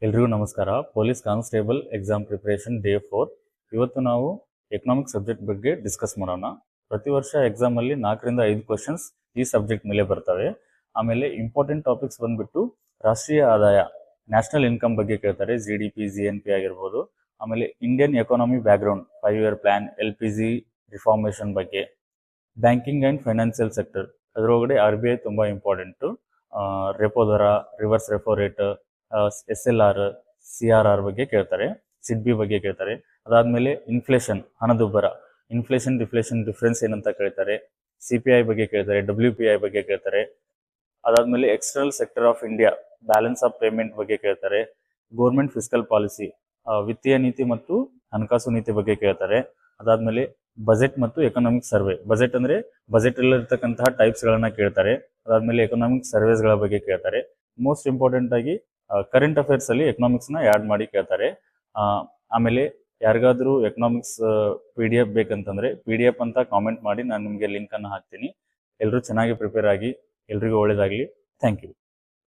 ಎಲ್ರಿಗೂ ನಮಸ್ಕಾರ. Police constable exam preparation day 4. ಇವತ್ತು ನಾವು ಎಕನಾಮಿಕ್ ಸಬ್ಜೆಕ್ಟ್ ಬಗ್ಗೆ ಡಿಸ್ಕಸ್ ಮಾಡೋಣ. ಪ್ರತಿ ವರ್ಷ ಎಕ್ಸಾಮಲ್ಲಿ 4ರಿಂದ 5 ಕ್ವಶನ್ಸ್ ಈ ಸಬ್ಜೆಕ್ಟ್ ಮೇಲೆ ಬರ್ತವೆ. ಆಮೇಲೆ ಇಂಪಾರ್ಟೆಂಟ್ ಟಾಪಿಕ್ಸ್ ಬಂದ್ಬಿಟ್ಟು ರಾಷ್ಟ್ರೀಯ ಆದಾಯ, ನ್ಯಾಷನಲ್ ಇನ್ಕಮ್ ಬಗ್ಗೆ ಕೇಳ್ತಾರೆ, GDP, GNP ಆಗಿರ್ಬೋದು. ಆಮೇಲೆ Indian economy background, 5-year plan, LPG reformation ಬಗ್ಗೆ, ಬ್ಯಾಂಕಿಂಗ್ ಆ್ಯಂಡ್ ಫೈನಾನ್ಷಿಯಲ್ ಸೆಕ್ಟರ್, ಅದರೊಳಗಡೆ RBI ತುಂಬ ಇಂಪಾರ್ಟೆಂಟು, ರೆಪೋ ದರ, reverse repo rate, SLR, CRR ಬಗ್ಗೆ ಕೇಳ್ತಾರೆ, SIDBI ಬಗ್ಗೆ ಕೇಳ್ತಾರೆ. ಅದಾದಮೇಲೆ ಇನ್ಫ್ಲೇಷನ್, ಹಣದುಬ್ಬರ, ಇನ್ಫ್ಲೇಷನ್ ಡಿಫ್ಲೇಷನ್ ಡಿಫ್ರೆನ್ಸ್ ಏನಂತ ಕೇಳ್ತಾರೆ, CPI ಬಗ್ಗೆ ಕೇಳ್ತಾರೆ, WPI ಬಗ್ಗೆ ಕೇಳ್ತಾರೆ. ಅದಾದಮೇಲೆ external sector of India, balance of payment ಬಗ್ಗೆ ಕೇಳ್ತಾರೆ, ಗೌರ್ಮೆಂಟ್ ಫಿಸ್ಕಲ್ ಪಾಲಿಸಿ, ವಿತ್ತೀಯ ನೀತಿ ಮತ್ತು ಹಣಕಾಸು ನೀತಿ ಬಗ್ಗೆ ಕೇಳ್ತಾರೆ. ಅದಾದಮೇಲೆ ಬಜೆಟ್ ಮತ್ತು ಎಕನಾಮಿಕ್ ಸರ್ವೆ, ಬಜೆಟ್ ಅಂದರೆ ಬಜೆಟಲ್ಲಿರ್ತಕ್ಕಂತಹ ಟೈಪ್ಸ್ಗಳನ್ನ ಕೇಳ್ತಾರೆ. ಅದಾದಮೇಲೆ ಎಕನಾಮಿಕ್ ಸರ್ವೇಸ್ಗಳ ಬಗ್ಗೆ ಕೇಳ್ತಾರೆ. ಮೋಸ್ಟ್ ಇಂಪಾರ್ಟೆಂಟ್ ಆಗಿ ಕರೆಂಟ್ ಅಫೇರ್ಸ್ ಅಲ್ಲಿ ಎಕನಾಮಿಕ್ಸ್ನ ಆ್ಯಡ್ ಮಾಡಿ ಕೇಳ್ತಾರೆ. ಆಮೇಲೆ ಯಾರಿಗಾದ್ರೂ ಎಕನಾಮಿಕ್ಸ್ PDF ಬೇಕಂತಂದ್ರೆ PDF ಅಂತ ಕಾಮೆಂಟ್ ಮಾಡಿ, ನಾನು ನಿಮಗೆ ಲಿಂಕನ್ನು ಹಾಕ್ತೀನಿ. ಎಲ್ಲರೂ ಚೆನ್ನಾಗಿ ಪ್ರಿಪೇರ್ ಆಗಿ, ಎಲ್ರಿಗೂ ಒಳ್ಳೇದಾಗಲಿ. Thank you.